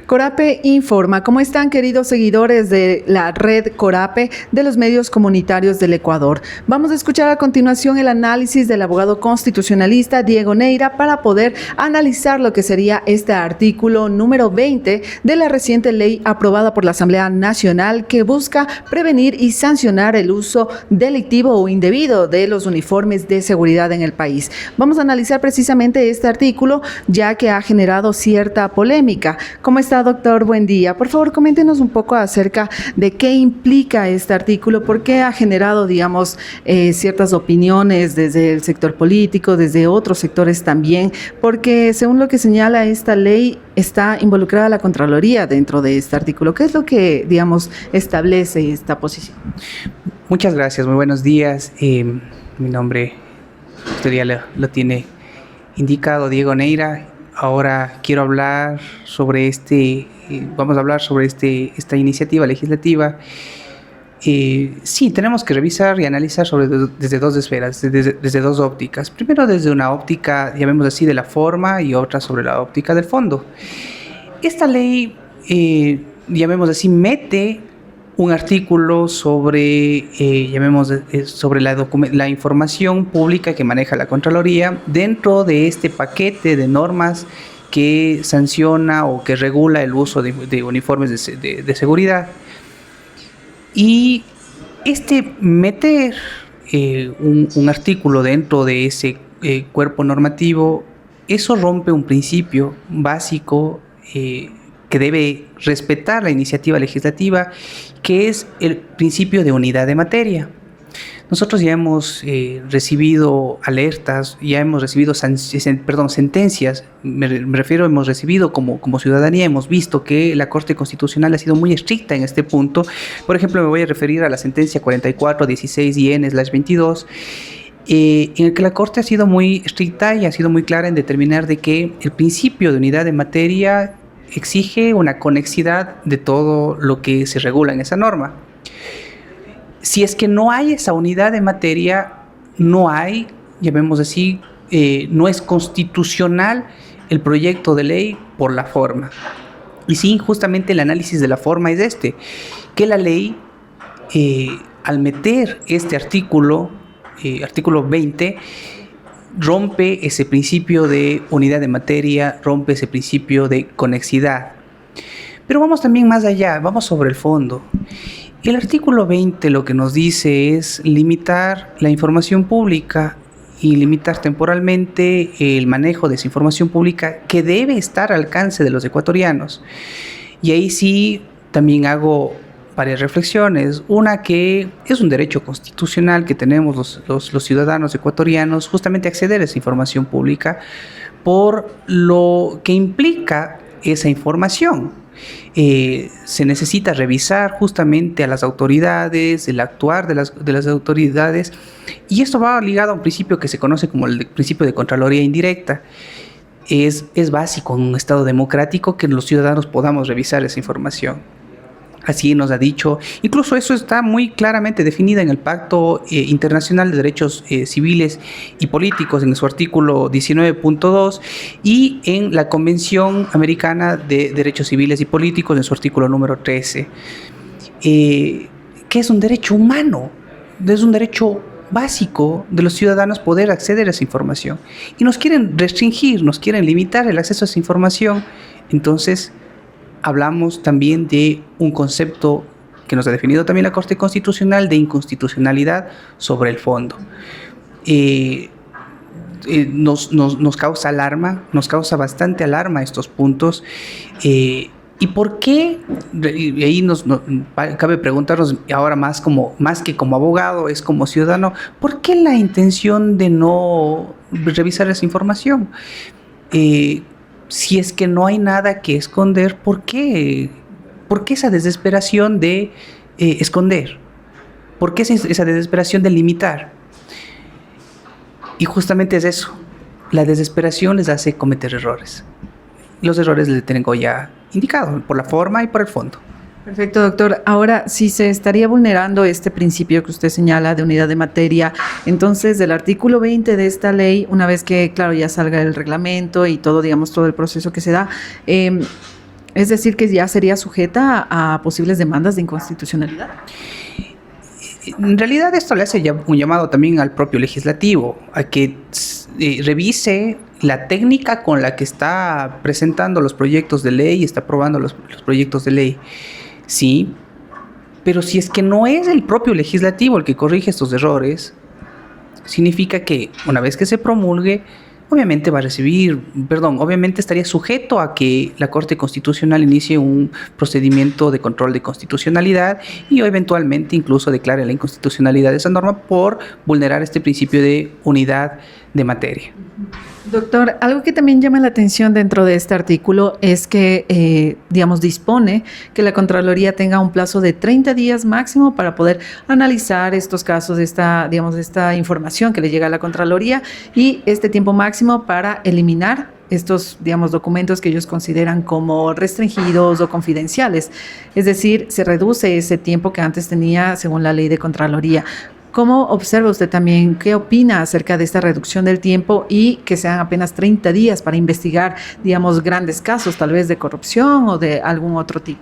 Corape informa. ¿Cómo están, queridos seguidores de la red Corape de los medios comunitarios del Ecuador? Vamos a escuchar a continuación el análisis del abogado constitucionalista Diego Neira para poder analizar lo que sería este artículo número 20 de la reciente ley aprobada por la Asamblea Nacional que busca prevenir y sancionar el uso delictivo o indebido de los uniformes de seguridad en el país. Vamos a analizar precisamente este artículo ya que ha generado cierta polémica. ¿Cómo está, doctor? Buen día. Por favor, coméntenos un poco acerca de qué implica este artículo, por qué ha generado, digamos, ciertas opiniones desde el sector político, desde otros sectores también, porque según lo que señala esta ley, está involucrada la Contraloría dentro de este artículo. ¿Qué es lo que, digamos, establece esta posición? Muchas gracias, muy buenos días. Mi nombre, usted ya lo tiene indicado, Diego Neira. Ahora quiero hablar sobre vamos a hablar sobre esta iniciativa legislativa. Sí, tenemos que revisar y analizar desde dos esferas, desde dos ópticas. Primero desde una óptica, llamemos así, de la forma y otra sobre la óptica del fondo. Esta ley, llamemos así, mete un artículo sobre, sobre la información pública que maneja la Contraloría dentro de este paquete de normas que sanciona o que regula el uso de uniformes de seguridad. Y meter un artículo dentro de ese cuerpo normativo, eso rompe un principio básico que debe respetar la iniciativa legislativa, que es el principio de unidad de materia. Nosotros ya hemos recibido alertas, ya hemos recibido sentencias, me refiero, hemos recibido como ciudadanía, hemos visto que la Corte Constitucional ha sido muy estricta en este punto. Por ejemplo, me voy a referir a la sentencia 4416-IN/22, en el que la Corte ha sido muy estricta y ha sido muy clara en determinar de que el principio de unidad de materia exige una conexidad de todo lo que se regula en esa norma. Si es que no hay esa unidad de materia, no hay, llamemos así, no es constitucional el proyecto de ley por la forma. Y sí, justamente el análisis de la forma es que la ley, al meter este artículo 20, rompe ese principio de unidad de materia, rompe ese principio de conexidad. Pero vamos también más allá, vamos sobre el fondo. El artículo 20 lo que nos dice es limitar la información pública y limitar temporalmente el manejo de esa información pública que debe estar al alcance de los ecuatorianos. Y ahí sí también hago varias reflexiones. Una, que es un derecho constitucional que tenemos los ciudadanos ecuatorianos, justamente acceder a esa información pública por lo que implica esa información. Se necesita revisar justamente a las autoridades, el actuar de las autoridades, y esto va ligado a un principio que se conoce como el principio de Contraloría indirecta. Es básico en un Estado democrático que los ciudadanos podamos revisar esa información. Así nos ha dicho, incluso eso está muy claramente definido en el Pacto Internacional de Derechos Civiles y Políticos en su artículo 19.2 y en la Convención Americana de Derechos Civiles y Políticos en su artículo número 13, que es un derecho humano, es un derecho básico de los ciudadanos poder acceder a esa información. Y nos quieren restringir, nos quieren limitar el acceso a esa información. Entonces hablamos también de un concepto que nos ha definido también la Corte Constitucional de inconstitucionalidad sobre el fondo. Nos causa alarma, nos causa bastante alarma estos puntos. ¿Y por qué? Y ahí cabe preguntarnos ahora más que como abogado, es como ciudadano, ¿por qué la intención de no revisar esa información? Si es que no hay nada que esconder, ¿por qué? ¿Por qué esa desesperación de esconder? ¿Por qué esa desesperación de limitar? Y justamente es eso. La desesperación les hace cometer errores. Los errores les tengo ya indicado, por la forma y por el fondo. Perfecto, doctor. Ahora, si se estaría vulnerando este principio que usted señala de unidad de materia, entonces del artículo 20 de esta ley, una vez que, claro, ya salga el reglamento y todo, digamos, todo el proceso que se da, Es decir, que ya sería sujeta a posibles demandas de inconstitucionalidad. En realidad esto le hace un llamado también al propio legislativo, a que revise la técnica con la que está presentando los proyectos de ley y está aprobando los proyectos de ley. Sí, pero si es que no es el propio legislativo el que corrige estos errores, significa que una vez que se promulgue, obviamente estaría sujeto a que la Corte Constitucional inicie un procedimiento de control de constitucionalidad y eventualmente incluso declare la inconstitucionalidad de esa norma por vulnerar este principio de unidad de materia. Doctor, algo que también llama la atención dentro de este artículo es que, dispone que la Contraloría tenga un plazo de 30 días máximo para poder analizar estos casos, esta información que le llega a la Contraloría y este tiempo máximo para eliminar estos, documentos que ellos consideran como restringidos o confidenciales. Es decir, se reduce ese tiempo que antes tenía según la ley de Contraloría. ¿Cómo observa usted también, qué opina acerca de esta reducción del tiempo y que sean apenas 30 días para investigar, grandes casos, tal vez de corrupción o de algún otro tipo?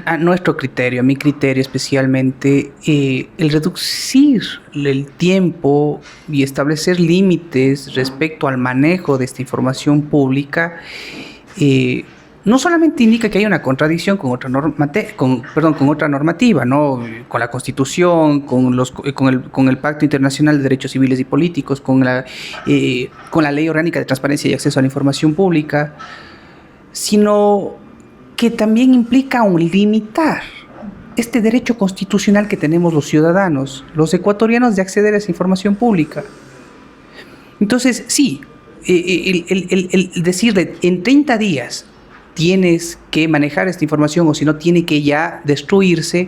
A nuestro criterio, a mi criterio especialmente, el reducir el tiempo y establecer límites respecto al manejo de esta información pública, no solamente indica que hay una contradicción con otra normativa, ¿no? Con la Constitución, con el Pacto Internacional de Derechos Civiles y Políticos, con la Ley Orgánica de Transparencia y Acceso a la Información Pública, sino que también implica un limitar este derecho constitucional que tenemos los ciudadanos, los ecuatorianos, de acceder a esa información pública. Entonces, sí, el decirle en 30 días tienes que manejar esta información o si no tiene que ya destruirse,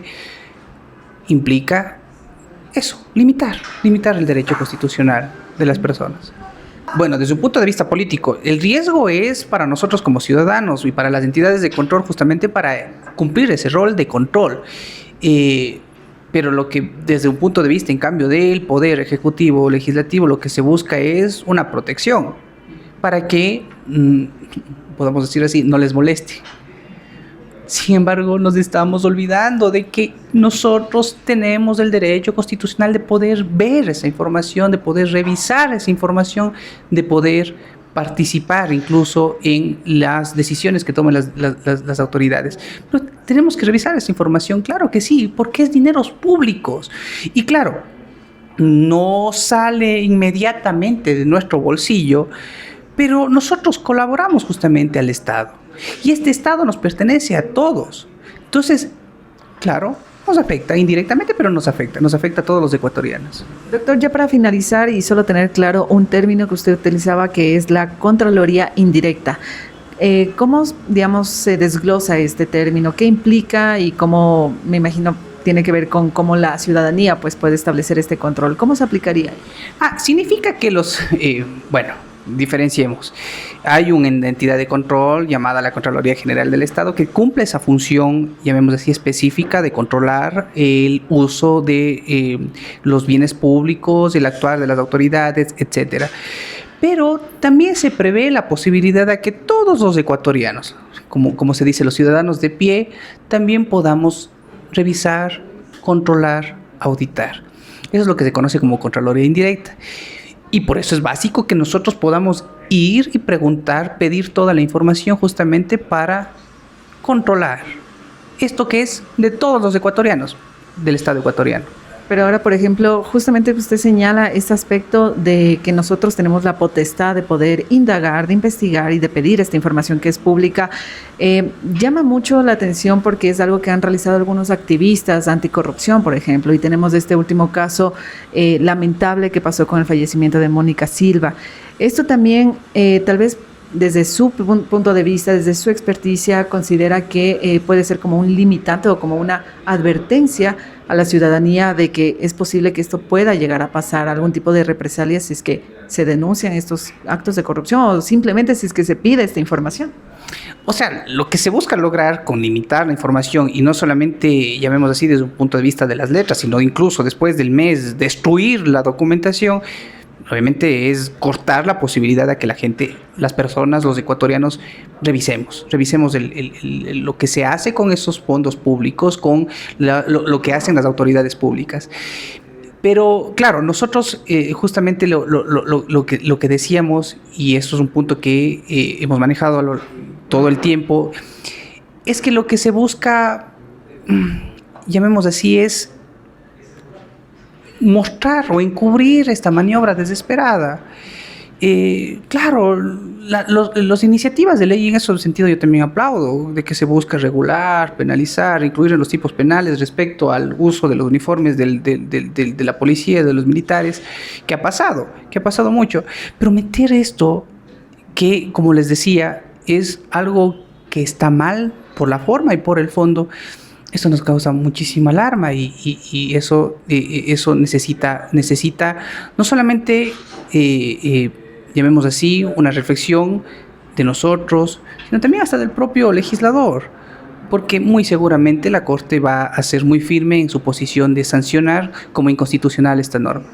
implica eso, limitar el derecho constitucional de las personas. Bueno, desde un punto de vista político, el riesgo es para nosotros como ciudadanos y para las entidades de control justamente para cumplir ese rol de control. Pero lo que desde un punto de vista, en cambio, del poder ejecutivo o legislativo, lo que se busca es una protección para que, podamos decir así, no les moleste. Sin embargo, nos estamos olvidando de que nosotros tenemos el derecho constitucional de poder ver esa información, de poder revisar esa información, de poder participar incluso en las decisiones que tomen las autoridades. Pero tenemos que revisar esa información, claro que sí, porque es dineros públicos. Y claro, no sale inmediatamente de nuestro bolsillo, pero nosotros colaboramos justamente al Estado. Y este Estado nos pertenece a todos. Entonces, claro, nos afecta indirectamente, pero nos afecta a todos los ecuatorianos. Doctor, ya para finalizar y solo tener claro un término que usted utilizaba, que es la Contraloría indirecta. ¿Cómo, se desglosa este término? ¿Qué implica y cómo, me imagino, tiene que ver con cómo la ciudadanía puede establecer este control? ¿Cómo se aplicaría? Significa que diferenciemos. Hay una entidad de control llamada la Contraloría General del Estado que cumple esa función, llamémoslo así, específica de controlar el uso de los bienes públicos, el actuar de las autoridades, etcétera. Pero también se prevé la posibilidad de que todos los ecuatorianos, como se dice, los ciudadanos de pie, también podamos revisar, controlar, auditar. Eso es lo que se conoce como Contraloría indirecta. Y por eso es básico que nosotros podamos ir y preguntar, pedir toda la información justamente para controlar esto que es de todos los ecuatorianos, del Estado ecuatoriano. Pero ahora, por ejemplo, justamente usted señala este aspecto de que nosotros tenemos la potestad de poder indagar, de investigar y de pedir esta información que es pública. Llama mucho la atención porque es algo que han realizado algunos activistas anticorrupción, por ejemplo, y tenemos este último caso lamentable que pasó con el fallecimiento de Mónica Silva. Esto también, tal vez, desde su punto de vista, desde su experticia, considera que puede ser como un limitante o como una advertencia a la ciudadanía de que es posible que esto pueda llegar a pasar, algún tipo de represalias si es que se denuncian estos actos de corrupción o simplemente si es que se pide esta información. O sea, lo que se busca lograr con limitar la información y no solamente, llamémoslo así, desde un punto de vista de las letras, sino incluso después del mes destruir la documentación, obviamente es cortar la posibilidad de que la gente, las personas, los ecuatorianos, revisemos lo que se hace con esos fondos públicos, con lo que hacen las autoridades públicas. Pero claro, nosotros justamente lo que decíamos, y esto es un punto que hemos manejado todo el tiempo, es que lo que se busca, llamemos así, es mostrar o encubrir esta maniobra desesperada. Claro, las iniciativas de ley en ese sentido yo también aplaudo, de que se busca regular, penalizar, incluir en los tipos penales respecto al uso de los uniformes de la policía, de los militares, que ha pasado mucho. Pero meter esto, que como les decía, es algo que está mal por la forma y por el fondo, eso nos causa muchísima alarma y eso necesita no solamente, llamemos así, una reflexión de nosotros, sino también hasta del propio legislador, porque muy seguramente la Corte va a ser muy firme en su posición de sancionar como inconstitucional esta norma.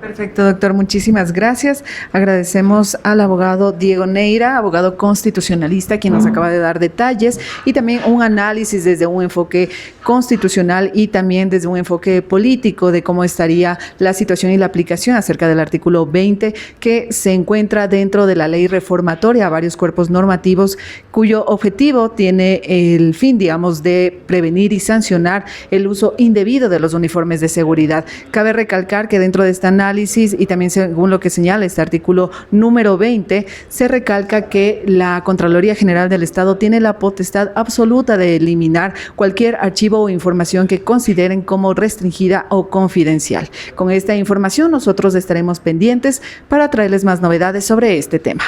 Perfecto, doctor. Muchísimas gracias. Agradecemos al abogado Diego Neira, abogado constitucionalista, quien nos acaba de dar detalles y también un análisis desde un enfoque constitucional y también desde un enfoque político de cómo estaría la situación y la aplicación acerca del artículo 20 que se encuentra dentro de la ley reformatoria a varios cuerpos normativos cuyo objetivo tiene el fin, digamos, de prevenir y sancionar el uso indebido de los uniformes de seguridad. Cabe recalcar que dentro de este análisis y también según lo que señala este artículo número 20, se recalca que la Contraloría General del Estado tiene la potestad absoluta de eliminar cualquier archivo o información que consideren como restringida o confidencial. Con esta información nosotros estaremos pendientes para traerles más novedades sobre este tema.